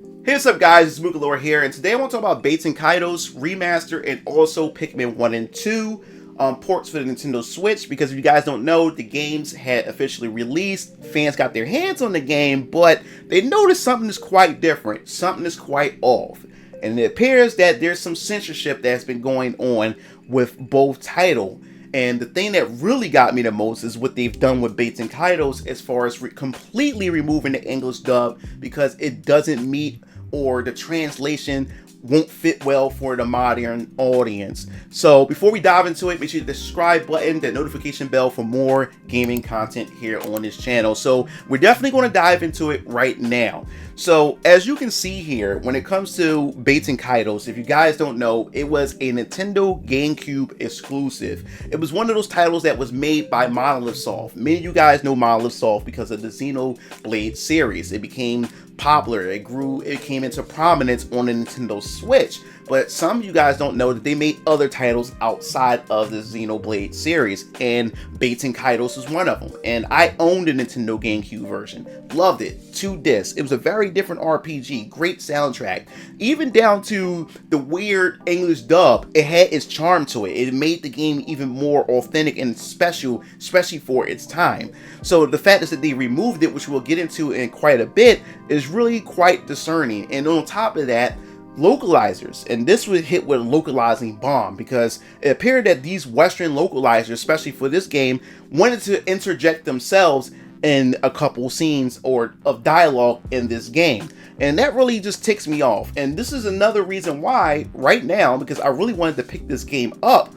Hey, what's up guys, it's MugenLord here, and today I want to talk about Baten Kaitos Remaster and also Pikmin 1 and 2 ports for the Nintendo Switch, because if you guys don't know, the games had officially released, fans got their hands on the game, but they noticed something is quite different, something is quite off, and it appears that there's some censorship that's been going on with both titles. And the thing that really got me the most is what they've done with Baten Kaitos as far as completely removing the English dub, because it doesn't meet, or the translation won't fit well for the modern audience. So before we dive into it, make sure you hit the subscribe button, that notification bell for more gaming content here on this channel. So we're definitely going to dive into it right now. So as you can see here, when it comes to Baten Kaitos, if you guys don't know, it was a Nintendo GameCube exclusive. It was one of those titles that was made by Monolith Soft. Many of you guys know Monolith Soft because of the Xenoblade series. It became popular, it grew, it came into prominence on the Nintendo Switch, but some of you guys don't know that they made other titles outside of the Xenoblade series, and Baten Kaitos is one of them. And I owned a Nintendo GameCube version, loved it, 2 discs. It was a very different RPG, great soundtrack, even down to the weird English dub. It had its charm to it. It made the game even more authentic and special, especially for its time. So the fact is that they removed it, which we'll get into in quite a bit, is really quite discerning. And on top of that, localizers, and this would hit with a localizing bomb, because it appeared that these Western localizers, especially for this game, wanted to interject themselves in a couple scenes or of dialogue in this game, and that really just ticks me off. And this is another reason why right now, because I really wanted to pick this game up,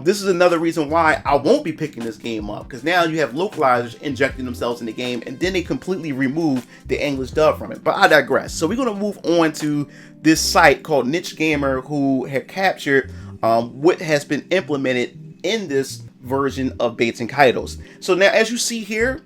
this is another reason why I won't be picking this game up, because now you have localizers injecting themselves in the game, and then they completely remove the English dub from it. But I digress. So we're going to move on to this site called Niche Gamer, who had captured what has been implemented in this version of Baten Kaitos. So now, as you see here,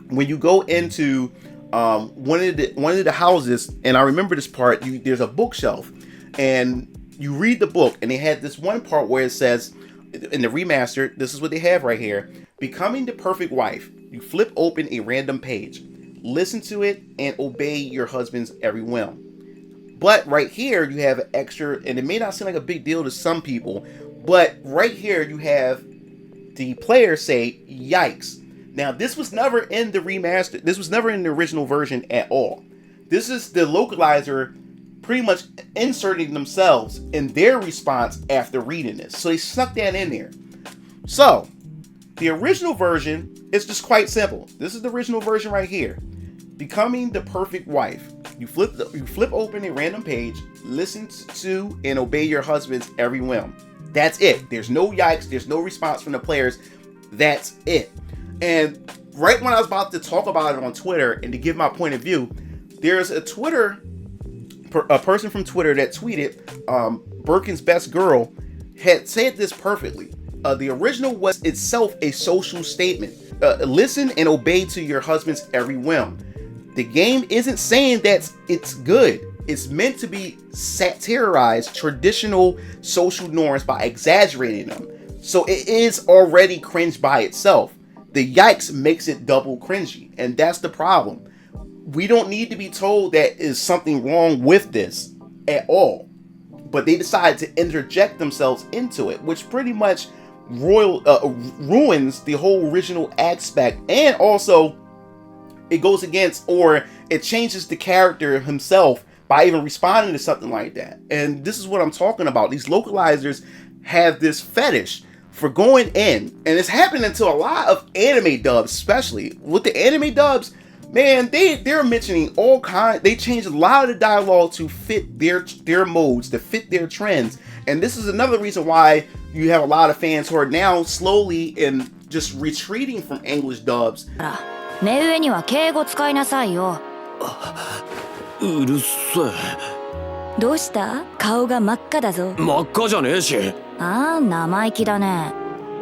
when you go into one of the houses, and I remember this part, there's a bookshelf, and you read the book, and they had this one part where it says, in the remastered, this is what they have right here: becoming the perfect wife. You flip open a random page, listen to it, and obey your husband's every whim. But right here, you have an extra, and it may not seem like a big deal to some people, but right here, you have the player say, yikes. Now, this was never in the remaster. This was never in the original version at all. This is the localizer pretty much inserting themselves in their response after reading this. So they snuck that in there. So the original version is just quite simple. This is the original version right here. Becoming the perfect wife. You flip open a random page, listen to and obey your husband's every whim. That's it. There's no yikes. There's no response from the players. That's it. And right when I was about to talk about it on Twitter and to give my point of view, there's a person from Twitter that tweeted, Birkin's best girl had said this perfectly. The original was itself a social statement. Listen and obey to your husband's every whim. The game isn't saying that it's good. It's meant to be satirized traditional social norms by exaggerating them. So it is already cringe by itself. The yikes makes it double cringy, and that's the problem. We don't need to be told that is something wrong with this at all. But they decide to interject themselves into it, which pretty much ruins the whole original aspect, and also it goes against, or it changes the character himself by even responding to something like that. And this is what I'm talking about. These localizers have this fetish for going in, and it's happening to a lot of anime dubs, especially with the anime dubs. Man, they're mentioning all kinds. They changed a lot of the dialogue to fit their modes, to fit their trends. And this is another reason why you have a lot of fans who are now slowly and just retreating from English dubs. 目上には敬語使いなさいよ。うるせえ。どうした？顔が真っ赤だぞ。真っ赤じゃねえし。ああ、生意気だね。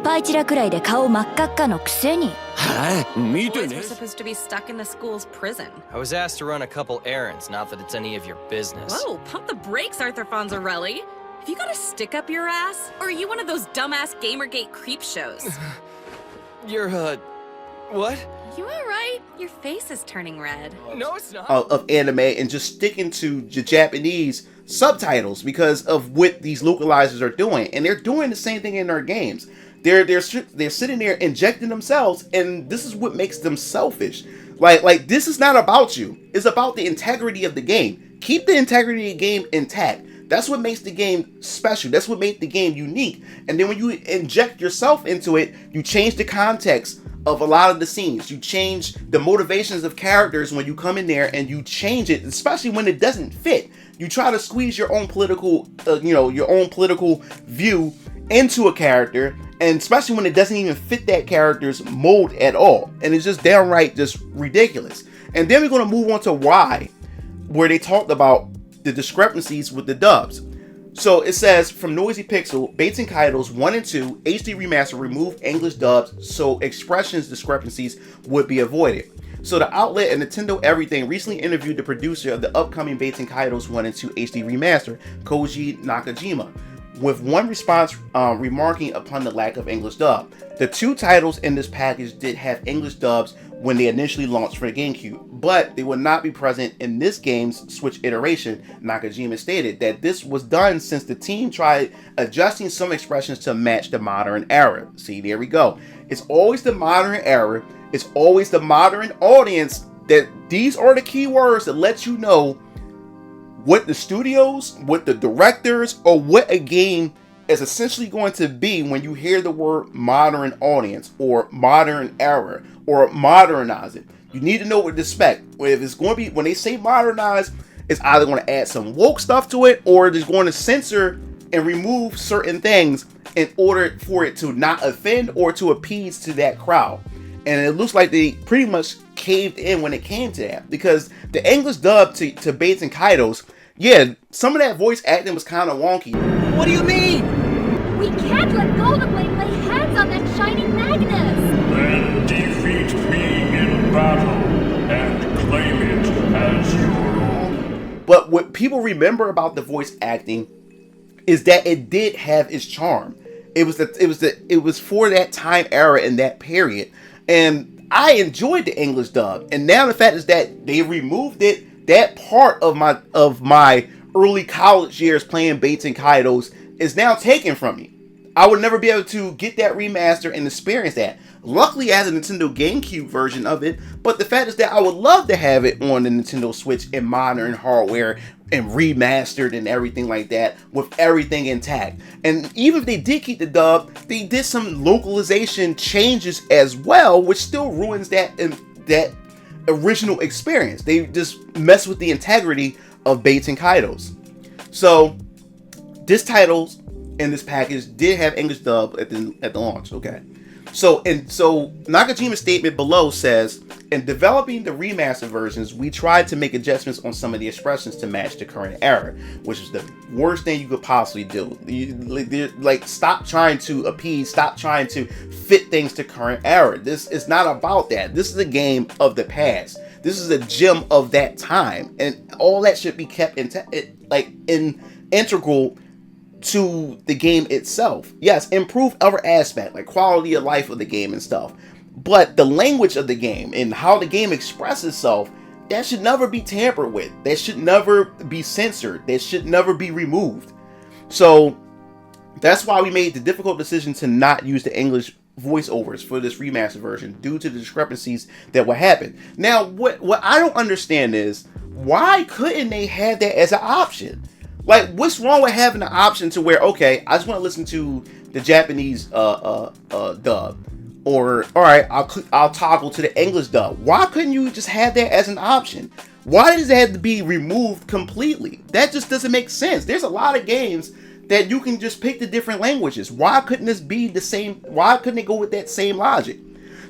パイチラくらいで顔真っ赤っかのくせに。はあ、見て Boys ね were。supposed to be stuck in the school's prison. I was asked to run a couple errands, not that it's any of your business. Whoa, pump the brakes, Arthur Fonzarelli. Have you got a stick up your ass? Or are you one of those dumbass Gamergate creep shows? You're, What? You alright? Your face is turning red. No, it's not. Of anime and just sticking to the Japanese subtitles because of what these localizers are doing, and they're doing the same thing in their games. They're sitting there injecting themselves, and this is what makes them selfish. Like this is not about you. It's about the integrity of the game. Keep the integrity of the game intact. That's what makes the game special. That's what makes the game unique. And then when you inject yourself into it, you change the context of a lot of the scenes. You change the motivations of characters when you come in there, and you change it, especially when it doesn't fit. You try to squeeze your own political, your own political view into a character, and especially when it doesn't even fit that character's mold at all. And it's just downright just ridiculous. And then we're going to move on to why, where they talked about the discrepancies with the dubs. So it says, from Noisy Pixel, Baten Kaitos 1 and 2 HD Remaster removed English dubs so expressions discrepancies would be avoided. So the outlet and Nintendo Everything recently interviewed the producer of the upcoming Baten Kaitos 1 and 2 HD Remaster, Koji Nakajima, with one response remarking upon the lack of English dub. The two titles in this package did have English dubs when they initially launched for the GameCube, but they will not be present in this game's Switch iteration. Nakajima stated that this was done since the team tried adjusting some expressions to match the modern era. See, there we go. It's always the modern era. It's always the modern audience. That these are the key words that let you know what the studios, what the directors, or what a game is essentially going to be when you hear the word modern audience or modern era or modernize it. You need to know what to expect. If it's going to be, when they say modernize, it's either going to add some woke stuff to it, or it's going to censor and remove certain things in order for it to not offend or to appease to that crowd. And it looks like they pretty much caved in when it came to that, because the English dub to Baten Kaitos, yeah, some of that voice acting was kind of wonky. What do you mean? We can't let Golden Blade lay hands on that shining Magnus! Then defeat me in battle and claim it as your own. But what people remember about the voice acting is that it did have its charm. It was for that time era and that period. And I enjoyed the English dub. And now the fact is that they removed it, that part of my early college years playing Baten Kaitos is now taken from me. I would never be able to get that remaster and experience that. Luckily, I have a Nintendo GameCube version of it, but the fact is that I would love to have it on the Nintendo Switch in modern hardware and remastered and everything like that, with everything intact. And even if they did keep the dub, they did some localization changes as well, which still ruins that original experience. They just mess with the integrity of Baten Kaitos. So this title in this package did have English dub at the launch. Okay. So Nakajima's statement below says, in developing the remastered versions, we tried to make adjustments on some of the expressions to match the current era, which is the worst thing you could possibly do. Stop trying to appease, stop trying to fit things to current era. This is not about that. This is a game of the past. This is a gem of that time, and all that should be kept integral to the game itself. Yes, improve other aspects like quality of life of the game and stuff, but the language of the game and how the game expresses itself, that should never be tampered with. That should never be censored. That should never be removed. So that's why we made the difficult decision to not use the English voiceovers for this remastered version due to the discrepancies that would happen. Now, what I don't understand is, why couldn't they have that as an option? Like, what's wrong with having an option to where, okay, I just want to listen to the Japanese dub, or all right, I'll toggle to the English dub. Why couldn't you just have that as an option? Why does it have to be removed completely? That just doesn't make sense. There's a lot of games that you can just pick the different languages. Why couldn't this be the same? Why couldn't it go with that same logic?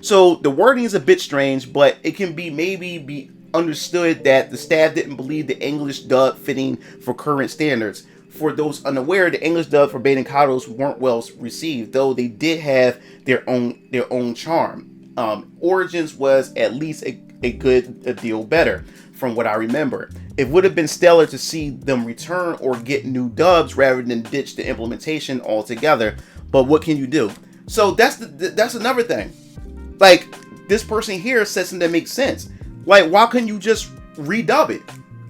So the wording is a bit strange, but it can maybe be understood that the staff didn't believe the English dub fitting for current standards. For those unaware, the English dub for Baten Kaitos weren't well received, though they did have their own charm. Origins was at least a good deal better, from what I remember. It would have been stellar to see them return or get new dubs rather than ditch the implementation altogether. But what can you do? So that's another thing. Like, this person here said something that makes sense. Like, why couldn't you just redub it?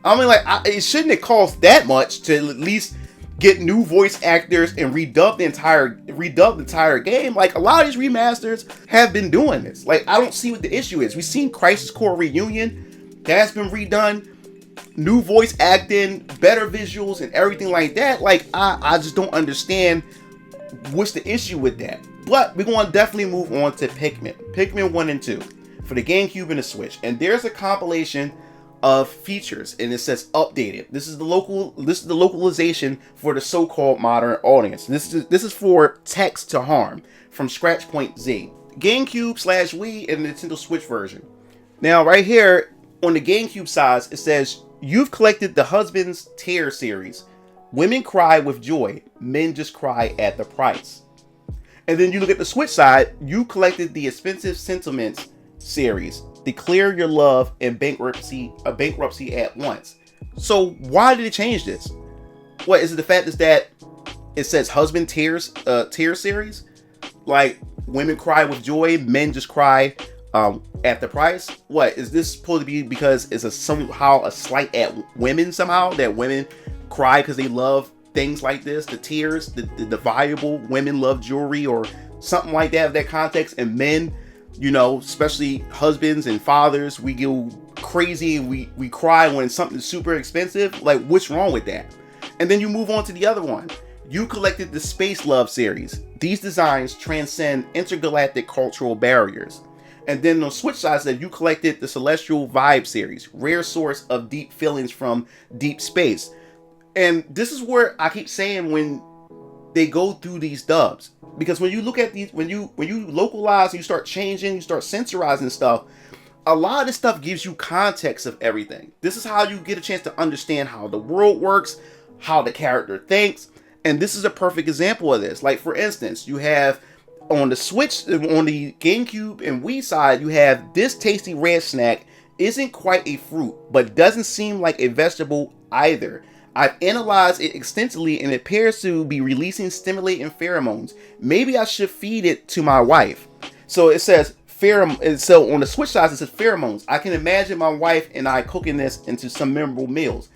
I mean, like, it shouldn't have cost that much to at least get new voice actors and redub the entire game. Like, a lot of these remasters have been doing this. Like, I don't see what the issue is. We've seen Crisis Core Reunion, that's been redone, new voice acting, better visuals, and everything like that. Like, I just don't understand what's the issue with that. But we're going to definitely move on to Pikmin 1 and 2 for the GameCube and the Switch. And there's a compilation of features, and it says updated. This is the localization for the so-called modern audience. This is for text to harm from Scratch Point Z, GameCube / Wii, and Nintendo Switch version. Now, right here on the GameCube side, it says you've collected the Husband's Tear series. Women cry with joy, men just cry at the price. And then you look at the Switch side, you collected the Expensive Sentiments series. Declare your love and bankruptcy at once. So why did it change this? What is it? The fact is that it says husband tear series, like women cry with joy, men just cry at the price. What is this supposed to be? Because it's somehow a slight at women, somehow that women cry because they love things like this, the tears, the valuable women love jewelry or something like that of that context, and men, you know, especially husbands and fathers, we go crazy and we cry when something's super expensive. Like, what's wrong with that? And then you move on to the other one. You collected the Space Love series. These designs transcend intergalactic cultural barriers. And then on Switch side said you collected the Celestial Vibe series, rare source of deep feelings from deep space. And this is where I keep saying when they go through these dubs, because when you look at these, when you localize and you start changing, you start censorizing stuff, a lot of this stuff gives you context of everything. This is how you get a chance to understand how the world works, how the character thinks, and this is a perfect example of this. Like, for instance, you have on the Switch, on the GameCube and Wii side, you have this tasty red snack isn't quite a fruit, but doesn't seem like a vegetable either. I've analyzed it extensively and it appears to be releasing stimulating pheromones. Maybe I should feed it to my wife. So it says pheromone. So on the Switch side, it says pheromones. I can imagine my wife and I cooking this into some memorable meals.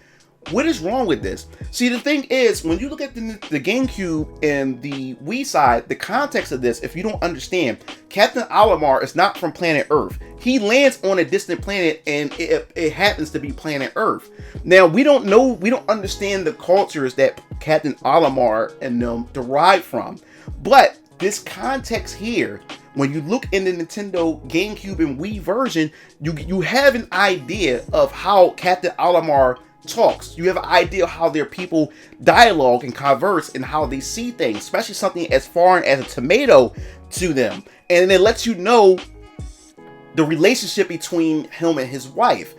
What is wrong with this? See, the thing is, when you look at the GameCube and the Wii side, the context of this, if you don't understand, Captain Olimar is not from planet Earth. He lands on a distant planet, and it happens to be planet Earth. Now, we don't know, we don't understand the cultures that Captain Olimar and them derive from. But this context here, when you look in the Nintendo GameCube and Wii version, you have an idea of how Captain Olimar talks. You have an idea of how their people dialogue and converse and how they see things, especially something as foreign as a tomato to them. And it lets you know the relationship between him and his wife.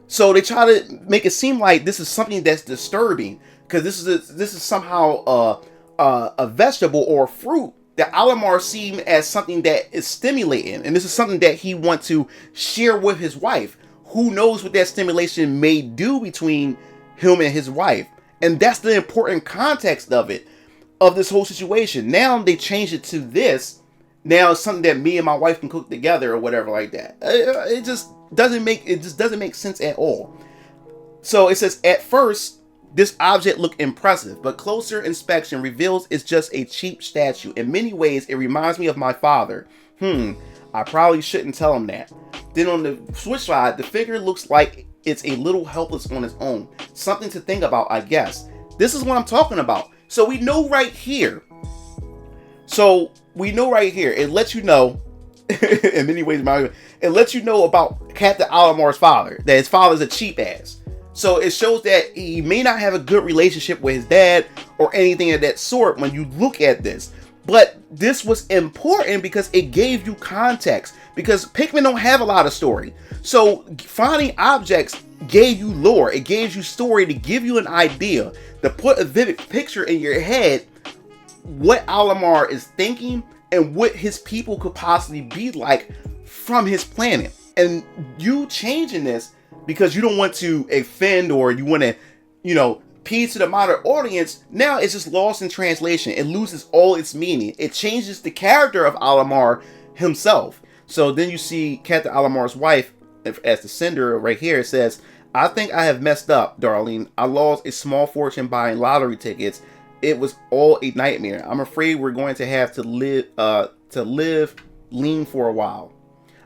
So they try to make it seem like this is something that's disturbing, because this is somehow a vegetable or a fruit that Olimar sees as something that is stimulating, and this is something that he wants to share with his wife. Who knows what that stimulation may do between him and his wife? And that's the important context of it, of this whole situation. Now they changed it to this. Now it's something that me and my wife can cook together or whatever like that. It just doesn't make sense at all. So it says, at first, this object looked impressive, but closer inspection reveals it's just a cheap statue. In many ways, it reminds me of my father. I probably shouldn't tell him that. Then on the Switch side, the figure looks like it's a little helpless on its own. Something to think about, I guess. This is what I'm talking about. So we know right here. It lets you know, in many ways, it lets you know about Captain Olimar's father, that his father's a cheap ass. So it shows that he may not have a good relationship with his dad or anything of that sort when you look at this. But this was important because it gave you context. Because Pikmin don't have a lot of story. So finding objects gave you lore. It gave you story to give you an idea, to put a vivid picture in your head what Olimar is thinking and what his people could possibly be like from his planet. And you changing this because you don't want to offend or you want to, appeal to the modern audience, now it's just lost in translation. It loses all its meaning. It changes the character of Olimar himself. So then you see Captain Alamar's wife as the sender right here. It says, "I think I have messed up, darling. I lost a small fortune buying lottery tickets. It was all a nightmare. I'm afraid we're going to have to live lean for a while.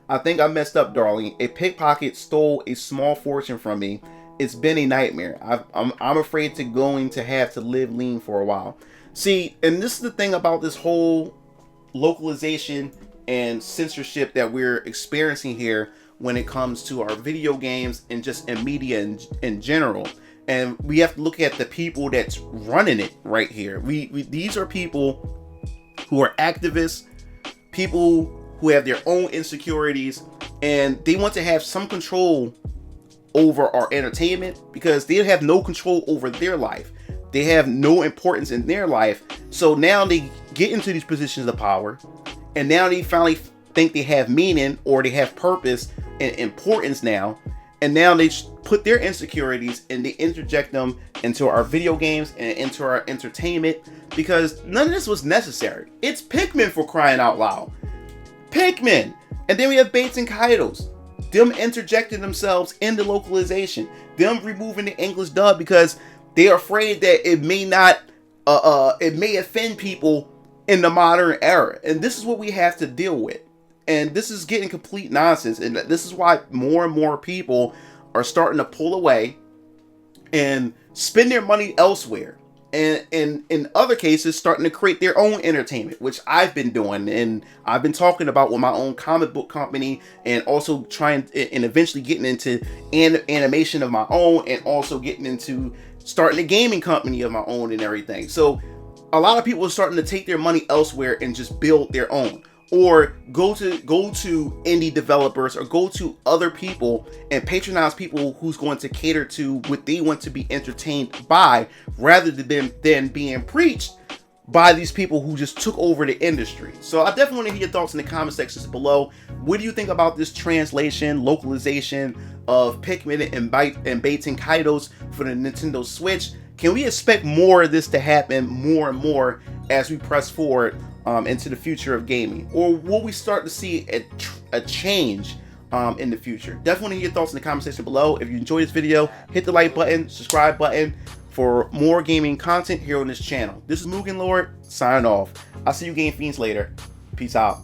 I think I messed up, darling. A pickpocket stole a small fortune from me. It's been a nightmare. I'm afraid going to have to live lean for a while." See, and this is the thing about this whole localization and censorship that we're experiencing here when it comes to our video games and just in media in general. And we have to look at the people that's running it right here. These are people who are activists, people who have their own insecurities, and they want to have some control over our entertainment because they have no control over their life. They have no importance in their life. So now they get into these positions of power, and now they finally think they have meaning or they have purpose and importance now. And now they put their insecurities and they interject them into our video games and into our entertainment because none of this was necessary. It's Pikmin, for crying out loud. Pikmin! And then we have Baten Kaitos. Them interjecting themselves in the localization. Them removing the English dub because they're afraid that it may not, it may offend people in the modern era. And this is what we have to deal with. And this is getting complete nonsense. And this is why more and more people are starting to pull away and spend their money elsewhere. And in other cases, starting to create their own entertainment, which I've been doing. And I've been talking about with my own comic book company and also trying and eventually getting into animation of my own and also getting into starting a gaming company of my own and everything. So a lot of people are starting to take their money elsewhere and just build their own. Or go to indie developers or go to other people and patronize people who's going to cater to what they want to be entertained by rather than being preached by these people who just took over the industry. So I definitely want to hear your thoughts in the comment sections below. What do you think about this translation, localization of Pikmin and Baten Kaitos for the Nintendo Switch? Can we expect more of this to happen more and more as we press forward into the future of gaming? Or will we start to see a change in the future? Definitely hear your thoughts in the comment section below. If you enjoyed this video, hit the like button, subscribe button for more gaming content here on this channel. This is MugenLord signing off. I'll see you game fiends later. Peace out.